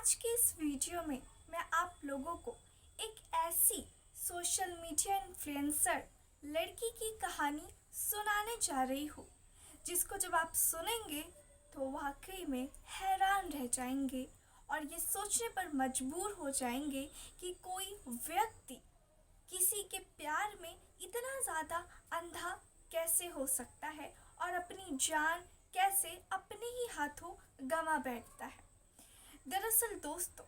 आज के इस वीडियो में मैं आप लोगों को एक ऐसी सोशल मीडिया इन्फ्लुएंसर लड़की की कहानी सुनाने जा रही हूँ जिसको जब आप सुनेंगे तो वाकई में हैरान रह जाएंगे और ये सोचने पर मजबूर हो जाएंगे कि कोई व्यक्ति किसी के प्यार में इतना ज़्यादा अंधा कैसे हो सकता है और अपनी जान कैसे अपने ही हाथों गंवा बैठता है। दरअसल दोस्तों,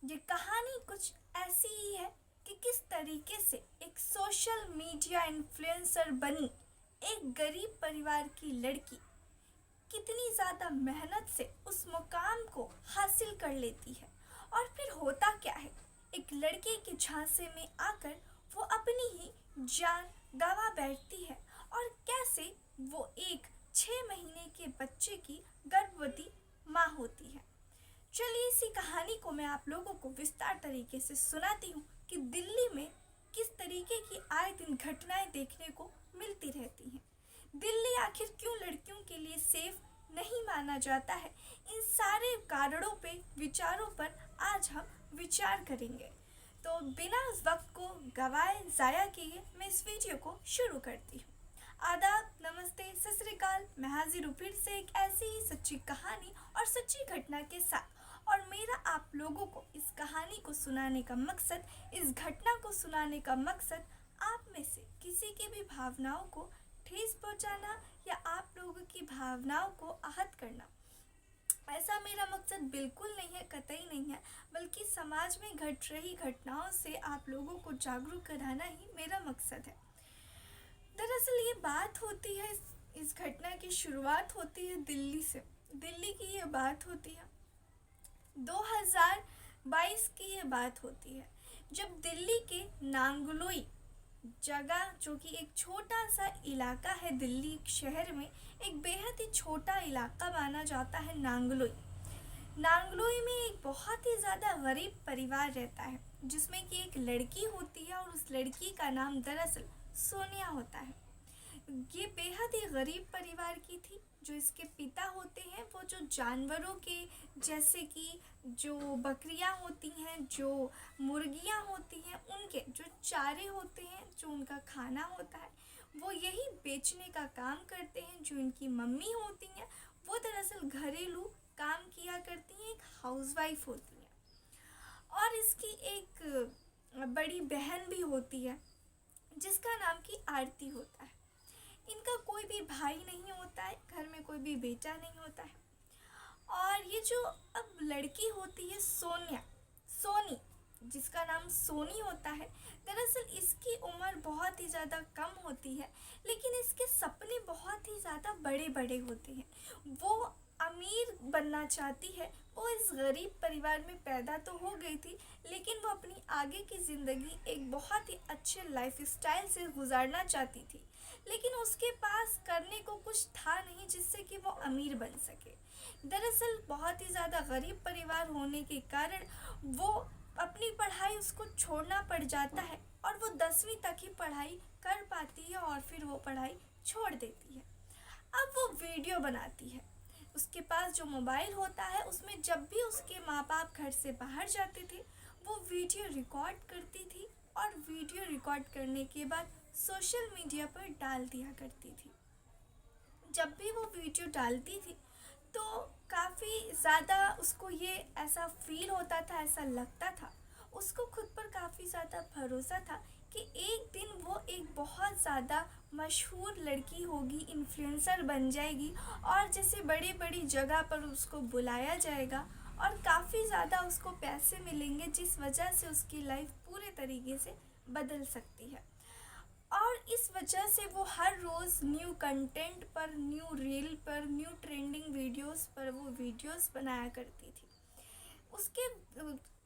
ये कहानी कुछ ऐसी ही है कि किस तरीके से एक सोशल मीडिया इन्फ्लुएंसर बनी एक गरीब परिवार की लड़की कितनी ज़्यादा मेहनत से उस मुकाम को हासिल कर लेती है। और फिर होता क्या है, एक लड़के के झांसे में आकर वो अपनी ही जान गंवा बैठती है और कैसे वो एक 6 महीने के बच्चे की गर्भवती माँ होती है। चलिए इसी कहानी को मैं आप लोगों को विस्तार तरीके से सुनाती हूँ कि दिल्ली में किस तरीके की आए दिन घटनाएं देखने को मिलती रहती हैं। दिल्ली आखिर क्यों लड़कियों के लिए सेफ नहीं माना जाता है, इन सारे कारणों पे विचारों पर आज हम विचार करेंगे। तो बिना वक्त को गवाए ज़ाया किए मैं इस वीडियो को शुरू करती हूँ। आदाब, नमस्ते, सत श्री अकाल। मैं हाजिर हूँ फिर से एक ऐसी ही सच्ची कहानी और सच्ची घटना के साथ। और मेरा आप लोगों को इस कहानी को सुनाने का मकसद, इस घटना को सुनाने का मकसद आप में से किसी की भी भावनाओं को ठेस पहुंचाना या आप लोगों की भावनाओं को आहत करना। ऐसा मेरा मकसद बिल्कुल नहीं है, कतई नहीं है, बल्कि समाज में घट रही घटनाओं से आप लोगों को जागरूक कराना ही मेरा मकसद है। दरअसल ये बात होती है, इस घटना की शुरुआत होती है दिल्ली से। दिल्ली की ये बात होती है, 2022 की ये बात होती है, जब दिल्ली के नांगलोई जगह, जो कि एक छोटा सा इलाका है दिल्ली शहर में, एक बेहद ही छोटा इलाका माना जाता है नांगलोई। नांगलोई में एक बहुत ही ज़्यादा गरीब परिवार रहता है जिसमें कि एक लड़की होती है और उस लड़की का नाम दरअसल सोनिया होता है। ये बेहद ही गरीब परिवार की थी। जो इसके पिता होते हैं वो जो जानवरों के, जैसे कि जो बकरियां होती हैं, जो मुर्गियां होती हैं, उनके जो चारे होते हैं, जो उनका खाना होता है, वो यही बेचने का काम करते हैं। जो इनकी मम्मी होती हैं वो दरअसल घरेलू काम किया करती हैं, एक हाउसवाइफ होती हैं। और इसकी एक बड़ी बहन भी होती है जिसका नाम की आरती होता है। इनका कोई भी भाई नहीं होता है, घर में कोई भी बेटा नहीं होता है। और ये जो अब लड़की होती है सोनिया, सोनी, जिसका नाम सोनी होता है, दरअसल इसकी उम्र बहुत ही ज़्यादा कम होती है, लेकिन इसके सपने बहुत ही ज़्यादा बड़े बड़े होते हैं। वो अमीर बनना चाहती है। वो इस गरीब परिवार में पैदा तो हो गई थी, लेकिन वो अपनी आगे की ज़िंदगी एक बहुत ही अच्छे लाइफस्टाइल से गुजारना चाहती थी, लेकिन उसके पास करने को कुछ था नहीं जिससे कि वो अमीर बन सके। दरअसल बहुत ही ज़्यादा गरीब परिवार होने के कारण वो अपनी पढ़ाई उसको छोड़ना पड़ जाता है और वो 10वीं तक ही पढ़ाई कर पाती है और फिर वो पढ़ाई छोड़ देती है। अब वो वीडियो बनाती है। उसके पास जो मोबाइल होता है उसमें जब भी उसके माँ बाप घर से बाहर जाते थे वो वीडियो रिकॉर्ड करती थी और वीडियो रिकॉर्ड करने के बाद सोशल मीडिया पर डाल दिया करती थी। जब भी वो वीडियो डालती थी तो काफ़ी ज़्यादा उसको ये ऐसा फील होता था, ऐसा लगता था, उसको खुद पर काफ़ी ज़्यादा भरोसा था कि एक दिन वो एक बहुत ज़्यादा मशहूर लड़की होगी, इन्फ्लुएंसर बन जाएगी और जैसे बड़ी बड़ी जगह पर उसको बुलाया जाएगा और काफ़ी ज़्यादा उसको पैसे मिलेंगे, जिस वजह से उसकी लाइफ पूरे तरीके से बदल सकती है। और इस वजह से वो हर रोज़ न्यू कंटेंट पर, न्यू रील पर, न्यू ट्रेंडिंग वीडियोस पर वो वीडियोस बनाया करती थी। उसके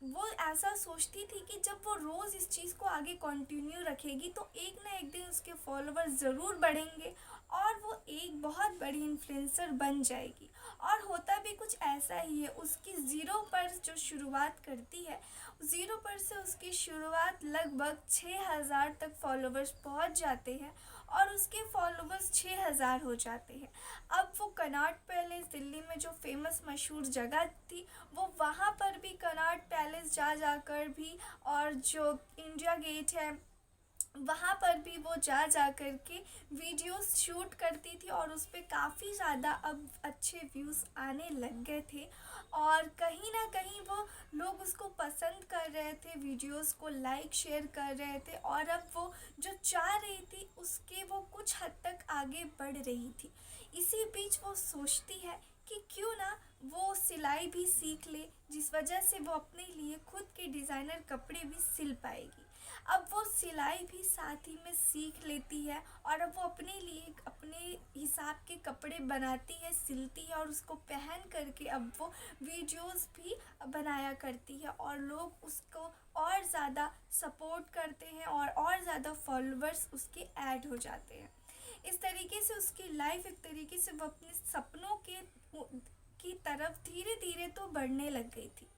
वो ऐसा सोचती थी कि जब वो रोज़ इस चीज़ को आगे कंटिन्यू रखेगी तो एक ना एक दिन उसके फॉलोअर्स ज़रूर बढ़ेंगे और वो एक बहुत बड़ी इन्फ्लुएंसर बन जाएगी। और होता भी कुछ ऐसा ही है। उसकी ज़ीरो पर जो शुरुआत करती है, ज़ीरो पर से उसकी शुरुआत लगभग 6000 तक फॉलोअर्स पहुंच जाते हैं और उसके फॉलोअर्स 6000 हो जाते हैं। अब वो कनॉट पैलेस, दिल्ली में जो फेमस मशहूर जगह थी, वो वहाँ पर भी कनॉट पैलेस जा जाकर भी और जो इंडिया गेट है वहाँ पर भी वो जा जा कर के वीडियोस शूट करती थी और उस पर काफ़ी ज़्यादा अब अच्छे व्यूज़ आने लग गए थे और कहीं ना कहीं वो लोग उसको पसंद कर रहे थे, वीडियोस को लाइक शेयर कर रहे थे और अब वो जो चाह रही थी उसके वो कुछ हद तक आगे बढ़ रही थी। इसी बीच वो सोचती है कि क्यों ना वो सिलाई भी सीख ले, जिस वजह से वो अपने लिए खुद के डिज़ाइनर कपड़े भी सिल पाएगी। अब वो सिलाई भी साथ ही में सीख लेती है और अब वो अपने लिए अपने हिसाब के कपड़े बनाती है, सिलती है और उसको पहन करके अब वो वीडियोस भी बनाया करती है और लोग उसको और ज़्यादा सपोर्ट करते हैं और ज़्यादा फॉलोअर्स उसके ऐड हो जाते हैं। इस तरीके से उसकी लाइफ एक तरीके से वो अपने सपनों की तरफ धीरे धीरे तो बढ़ने लग गई थी।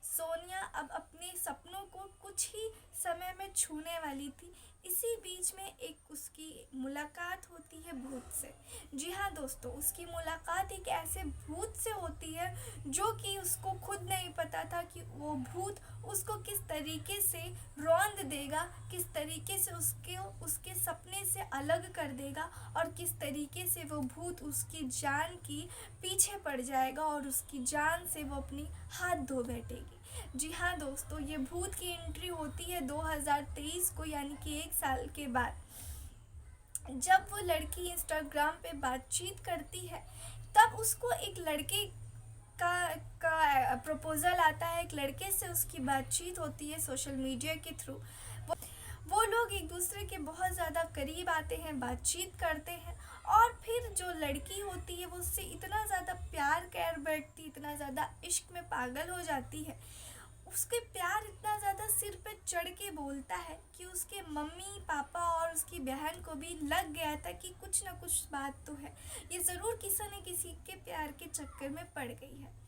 सोनिया अब अपने सपनों को कुछ ही समय में छूने वाली थी। इसी बीच में एक उसकी मुलाकात होती है भूत से। जी हाँ दोस्तों, उसकी मुलाकात एक ऐसे भूत से होती है जो कि उसको खुद नहीं पता था कि वो भूत उसको किस तरीके से रौंद देगा, किस तरीके से उसके सपने से अलग कर देगा और किस तरीके से वो भूत उसकी जान की पीछे पड़ जाएगा और उसकी जान से वो अपनी हाथ धो बैठेगी। जी हाँ दोस्तों, ये भूत की एंट्री होती है 2023 को, यानी कि 1 साल के बाद। जब वो लड़की इंस्टाग्राम पे बातचीत करती है तब उसको एक लड़के का प्रपोज़ल आता है। एक लड़के से उसकी बातचीत होती है सोशल मीडिया के थ्रू। वो लोग एक दूसरे के बहुत ज़्यादा करीब आते हैं, बातचीत करते हैं और फिर जो लड़की होती है वो उससे इतना ज़्यादा प्यार कर बैठती, इतना ज़्यादा इश्क में पागल हो जाती है। उसके प्यार इतना ज़्यादा सिर पे चढ़ के बोलता है कि उसके मम्मी पापा और उसकी बहन को भी लग गया था कि कुछ ना कुछ बात तो है, ये ज़रूर किसी न किसी के प्यार के चक्कर में पड़ गई है।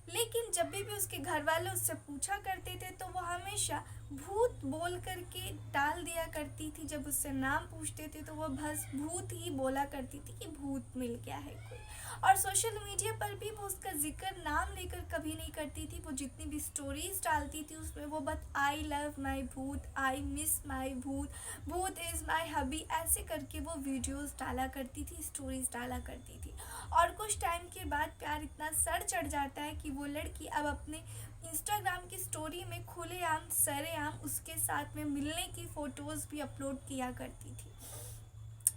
लेकिन जब भी उसके घर वाले उससे पूछा करते थे तो वो हमेशा भूत बोल करके टाल दिया करती थी। जब उससे नाम पूछते थे तो वो बस भूत ही बोला करती थी कि भूत मिल गया है कोई। और सोशल मीडिया पर भी वो उसका जिक्र नाम लेकर कभी नहीं करती थी। वो जितनी भी स्टोरीज डालती थी उसमें वो बस आई लव माई भूत, आई मिस माई भूत, भूत इज़ माई हबी, ऐसे करके वो वीडियोस डाला करती थी, स्टोरीज डाला करती थी। और कुछ टाइम के बाद प्यार इतना सर चढ़ जाता है कि वो लड़की अब अपने इंस्टाग्राम की स्टोरी में खुलेआम सरेआम उसके साथ में मिलने की फ़ोटोज़ भी अपलोड किया करती थी।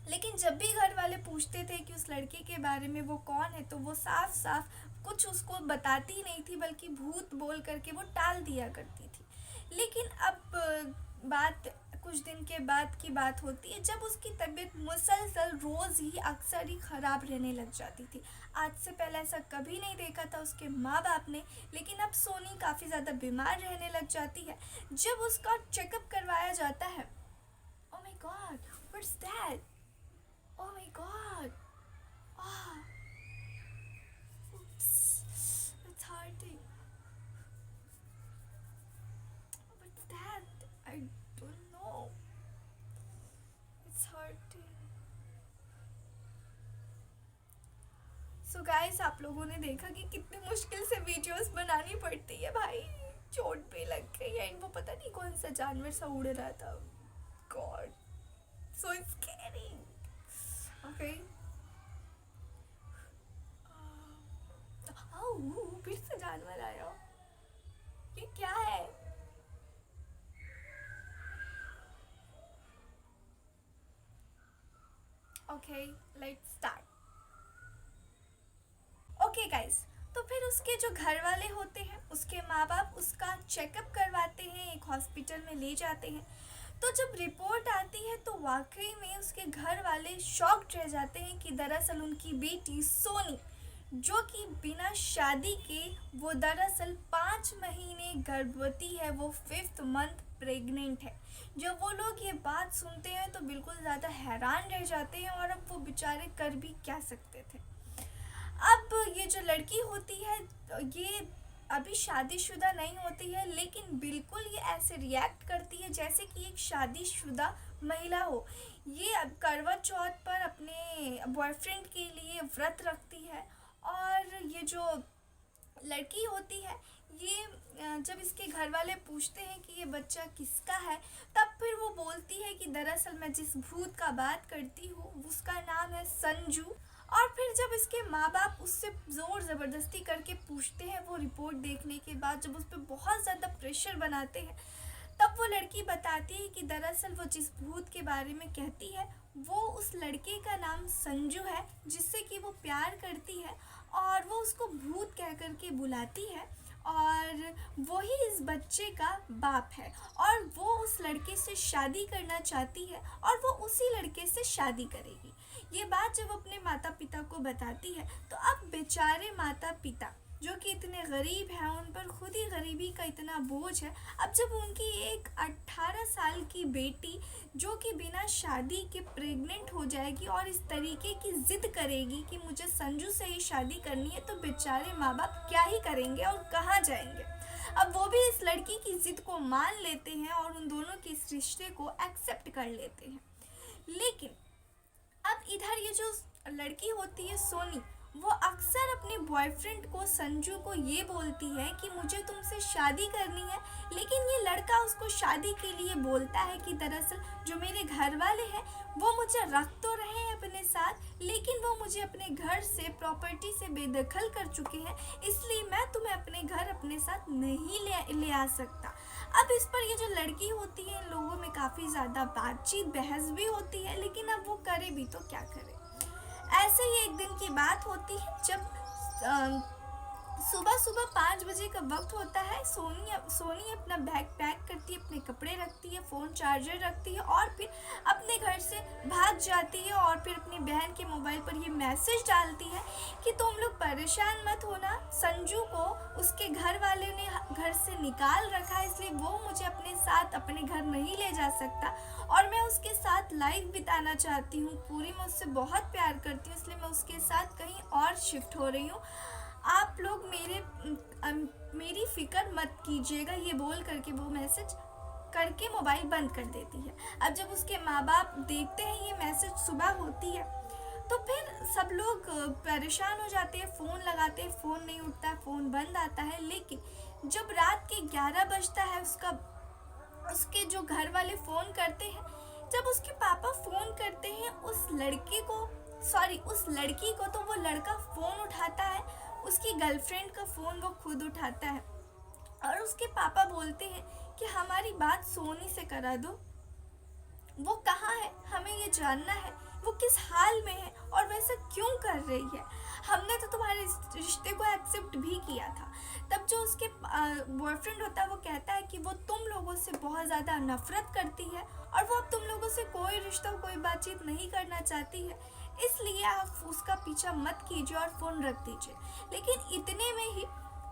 लेकिन जब भी घर वाले पूछते थे कि उस लड़के के बारे में वो कौन है तो वो साफ साफ कुछ उसको बताती नहीं थी, बल्कि भूत बोल करके वो टाल दिया करती थी। लेकिन अब बात कुछ दिन के बाद की बात होती है जब उसकी तबीयत मुसलसल रोज़ ही अक्सर ही ख़राब रहने लग जाती थी। आज से पहले ऐसा कभी नहीं देखा था उसके माँ बाप ने। लेकिन अब सोनी काफ़ी ज़्यादा बीमार रहने लग जाती है। जब उसका चेकअप करवाया जाता है, oh my God, what's that, oh my God, oops, it's hurting, what's that, I don't know, it's hurting। So guys, आप लोगों ने देखा कि कितनी मुश्किल से वीडियोस बनानी पड़ती है भाई। चोट भी लग गई है, वो पता नहीं कौन सा जानवर सा उड़ रहा था। गॉड, सो स्कैरी। ओके, फिर से जानवर आया, ये क्या है? Okay, let's start. Okay guys, तो फिर उसके जो घर वाले होते हैं, उसके माँ बाप उसका चेकअप करवाते हैं, एक हॉस्पिटल में ले जाते हैं। तो जब रिपोर्ट आती है तो वाकई में उसके घर वाले शॉक्ड रह जाते हैं कि दरअसल उनकी बेटी सोनी, जो कि बिना शादी के वो दरअसल 5 महीने गर्भवती है, वो 5th मंथ प्रेग्नेंट है। जब वो लोग ये बात सुनते हैं तो बिल्कुल ज़्यादा हैरान रह जाते हैं और अब वो बेचारे कर भी क्या सकते थे। अब ये जो लड़की होती है ये अभी शादीशुदा नहीं होती है, लेकिन बिल्कुल ये ऐसे रिएक्ट करती है जैसे कि एक शादीशुदा महिला हो। ये अब करवा चौथ पर अपने बॉयफ्रेंड के लिए व्रत रखती है और ये जो लड़की होती है ये जब इसके घर वाले पूछते हैं कि ये बच्चा किसका है, तब फिर वो बोलती है कि दरअसल मैं जिस भूत का बात करती हूँ उसका नाम है संजू। और फिर जब इसके माँ बाप उससे ज़ोर ज़बरदस्ती करके पूछते हैं, वो रिपोर्ट देखने के बाद जब उस पर बहुत ज़्यादा प्रेशर बनाते हैं, तब वो लड़की बताती है कि दरअसल वो जिस भूत के बारे में कहती है वो उस लड़के का नाम संजू है, जिससे कि वो प्यार करती है और वो उसको भूत कह कर के बुलाती है, और वही इस बच्चे का बाप है और वो उस लड़के से शादी करना चाहती है और वो उसी लड़के से शादी करेगी। ये बात जब अपने माता पिता को बताती है तो अब बेचारे माता पिता जो कि इतने गरीब हैं, उन पर खुद ही गरीबी का इतना बोझ है। अब जब उनकी एक 18 साल की बेटी जो कि बिना शादी के प्रेग्नेंट हो जाएगी और इस तरीके की ज़िद करेगी कि मुझे संजू से ही शादी करनी है, तो बेचारे माँ बाप क्या ही करेंगे और कहाँ जाएंगे। अब वो भी इस लड़की की ज़िद को मान लेते हैं और उन दोनों के इस रिश्ते को एक्सेप्ट कर लेते हैं। लेकिन अब इधर ये जो लड़की होती है सोनी, वो अक्सर अपने बॉयफ्रेंड को संजू को ये बोलती है कि मुझे तुमसे शादी करनी है, लेकिन ये लड़का उसको शादी के लिए बोलता है कि दरअसल जो मेरे घर वाले हैं वो मुझे रख तो रहे हैं अपने साथ, लेकिन वो मुझे अपने घर से प्रॉपर्टी से बेदखल कर चुके हैं, इसलिए मैं तुम्हें अपने घर अपने साथ नहीं ले आ सकता। अब इस पर ये जो लड़की होती है, इन लोगों में काफ़ी ज़्यादा बातचीत बहस भी होती है, लेकिन अब वो करे भी तो क्या करे। ऐसे ही एक दिन की बात होती है जब सुबह सुबह 5 बजे का वक्त होता है। सोनी अपना बैग पैक करती है, अपने कपड़े रखती है, फ़ोन चार्जर रखती है और फिर अपने घर से भाग जाती है और फिर अपनी बहन के मोबाइल पर ये मैसेज डालती है कि तुम लोग परेशान मत होना, संजू को उसके घर वाले ने घर से निकाल रखा है, इसलिए वो मुझे अपने साथ अपने घर नहीं ले जा सकता और मैं उसके साथ लाइफ बिताना चाहती हूँ। पूरी मैं उससे बहुत प्यार करती हूँ, इसलिए मैं उसके साथ कहीं और शिफ्ट हो रही हूँ। आप लोग मेरी फ़िक्र मत कीजिएगा। ये बोल करके वो मैसेज करके मोबाइल बंद कर देती है। अब जब उसके माँ बाप देखते हैं ये मैसेज, सुबह होती है, तो फिर सब लोग परेशान हो जाते हैं, फ़ोन लगाते हैं, फ़ोन नहीं उठता, फ़ोन बंद आता है। लेकिन जब रात के 11 बजता है, उसके जो घर वाले फ़ोन करते हैं, जब उसके पापा फ़ोन करते हैं उस लड़की को, तो वो लड़का फ़ोन उठाता है, उसकी गर्लफ्रेंड का फ़ोन वो खुद उठाता है और उसके पापा बोलते हैं कि हमारी बात सोनी से करा दो, वो कहाँ है, हमें ये जानना है, वो किस हाल में है और वैसा क्यों कर रही है, हमने तो तुम्हारे इस रिश्ते को एक्सेप्ट भी किया था। तब जो उसके बॉयफ्रेंड होता है वो कहता है कि वो तुम लोगों से बहुत ज़्यादा नफरत करती है और वो अब तुम लोगों से कोई रिश्ता कोई बातचीत नहीं करना चाहती है, इसलिए आप उसका पीछा मत कीजिए और फ़ोन रख दीजिए। लेकिन इतने में ही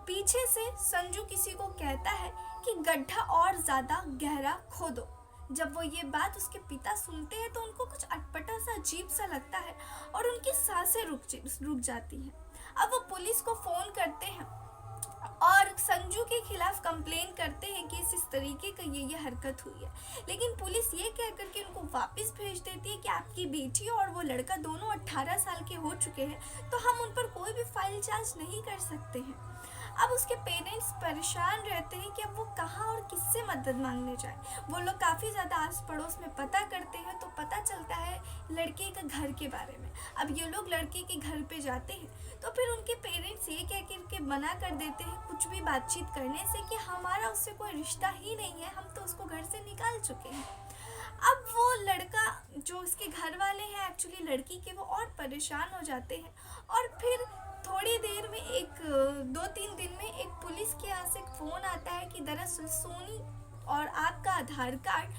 पीछे से संजू किसी को कहता है कि गड्ढा और ज़्यादा गहरा खोदो। जब वो ये बात उसके पिता सुनते हैं तो उनको कुछ अटपटा सा अजीब सा लगता है और उनकी सांसें रुक जाती हैं। अब वो पुलिस को फ़ोन करते हैं और संजू के खिलाफ कंप्लेन करते हैं कि इस तरीके का ये हरकत हुई है, लेकिन पुलिस ये कह करके उनको वापस भेज देती है कि आपकी बेटी और वो लड़का दोनों 18 साल के हो चुके हैं, तो हम उन पर कोई भी फाइल चार्ज नहीं कर सकते हैं। अब उसके पेरेंट्स परेशान रहते हैं कि अब वो कहाँ और किससे मदद मांगने जाए। वो लोग काफ़ी ज़्यादा आस पड़ोस में पता करते हैं तो पता चलता है लड़के के घर के बारे में। अब ये लोग लड़के के घर पे जाते हैं तो फिर उनके पेरेंट्स ये कह के मना कर देते हैं कुछ भी बातचीत करने से कि हमारा उससे कोई रिश्ता ही नहीं है, हम तो उसको घर से निकाल चुके हैं। अब वो लड़का जो उसके घर वाले हैं एक्चुअली लड़की के, वो और परेशान हो जाते हैं और फिर थोड़ी देर में 2-3 दिन में एक पुलिस के यहाँ से फ़ोन आता है कि दरअसल सोनी और आपका आधार कार्ड,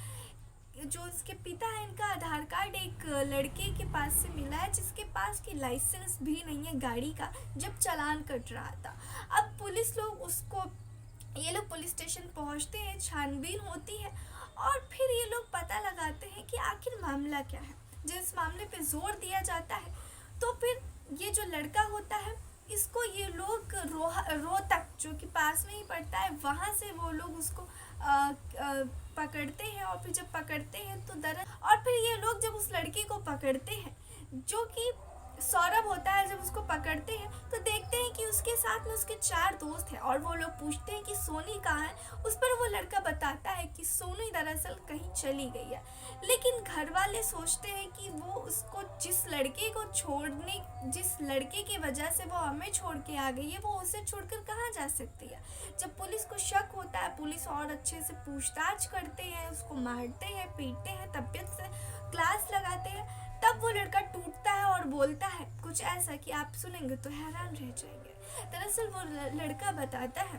जो उसके पिता है इनका आधार कार्ड एक लड़के के पास से मिला है जिसके पास की लाइसेंस भी नहीं है गाड़ी का, जब चालान कट रहा था। अब ये लोग पुलिस स्टेशन पहुँचते हैं, छानबीन होती है और फिर ये लोग पता लगाते हैं कि आखिर मामला क्या है। जिस मामले पे जोर दिया जाता है तो फिर ये जो लड़का होता है इसको ये लोग रोहतक जो कि पास में ही पड़ता है, वहाँ से वो लोग उसको पकड़ते हैं और फिर जब पकड़ते हैं तो और फिर ये लोग जब उस लड़की को पकड़ते हैं जो कि सौरभ होता है, जब उसको पकड़ते हैं तो देखते हैं कि उसके साथ में उसके 4 दोस्त हैं और वो लोग पूछते हैं कि सोनी कहाँ है। उस पर वो लड़का बताता है कि सोनी दरअसल कहीं चली गई है। लेकिन घर वाले सोचते हैं कि वो उसको जिस लड़के की वजह से वो हमें छोड़ के आ गई है, वो उसे छोड़कर कहाँ जा सकती है। जब पुलिस को शक होता है, पुलिस और अच्छे से पूछताछ करते हैं, उसको मारते हैं, पीटते हैं, तबीयत से क्लास लगाते हैं। तब वो लड़का टूटता है और बोलता है कुछ ऐसा कि आप सुनेंगे तो हैरान रह जाएंगे। दरअसल वो लड़का बताता है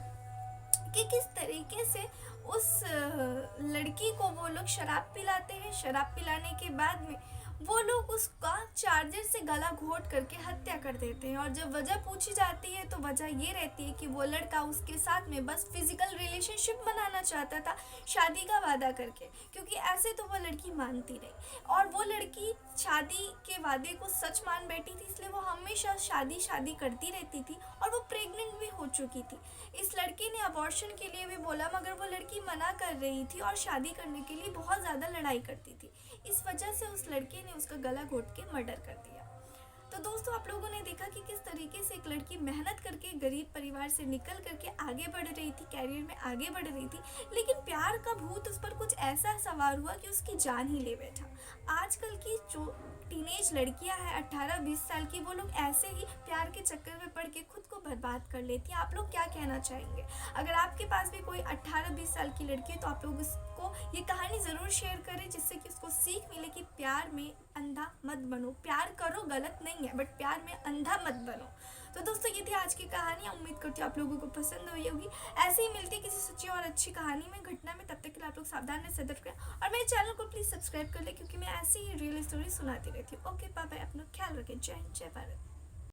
कि किस तरीके से उस लड़की को वो लोग शराब पिलाते हैं। शराब पिलाने के बाद में वो लोग उसका चार्जर से गला घोट करके हत्या कर देते हैं। और जब वजह पूछी जाती है तो वजह ये रहती है कि वो लड़का उसके साथ में बस फिजिकल रिलेशनशिप बनाना चाहता था, शादी का वादा करके, क्योंकि ऐसे तो वो लड़की मानती नहीं। और वो लड़की शादी के वादे को सच मान बैठी थी, इसलिए वो हमेशा शादी शादी करती रहती थी और वो प्रेग्नेंट भी हो चुकी थी। इस लड़के ने अबॉर्शन के लिए भी बोला, मगर वो लड़की मना कर रही थी और शादी करने के लिए बहुत ज़्यादा लड़ाई करती थी। इस वजह से उस लड़के ने उसका गला घोट के मर्डर कर दिया। तो दोस्तों, आप लोगों ने देखा कि किस तरीके से एक लड़की मेहनत करके गरीब परिवार से निकल करके आगे बढ़ रही थी, कैरियर में आगे बढ़ रही थी, लेकिन प्यार का भूत उस पर कुछ ऐसा सवार हुआ कि उसकी जान ही ले बैठा। आजकल की जो टीनेज लड़कियां हैं 18-20 साल की, वो लोग ऐसे ही प्यार के चक्कर में पड़ के खुद को बर्बाद कर लेती हैं। आप लोग क्या कहना चाहेंगे? अगर आपके पास भी कोई 18-20 साल की लड़की है तो आप लोग उसको ये कहानी ज़रूर शेयर करें, जिससे कि उसको सीख मिले कि प्यार में अंधा मत बनो। प्यार करो, गलत नहीं है, बट प्यार में अंधा मत बनो। तो दोस्तों, ये थी आज की कहानी। उम्मीद करती हूँ आप लोगों को पसंद हुई होगी। ऐसे ही मिलती है किसी सच्ची और अच्छी कहानी में, घटना में। तब तक के लिए आप लोग सावधान रहें, सतर्क रहें और मेरे चैनल को प्लीज़ सब्सक्राइब कर लें, क्योंकि मैं ऐसी ही रियल स्टोरी सुनाती रहती हूँ। ओके, बाय बाय, अपना ख्याल रखें। जय हिंद, जय भारत।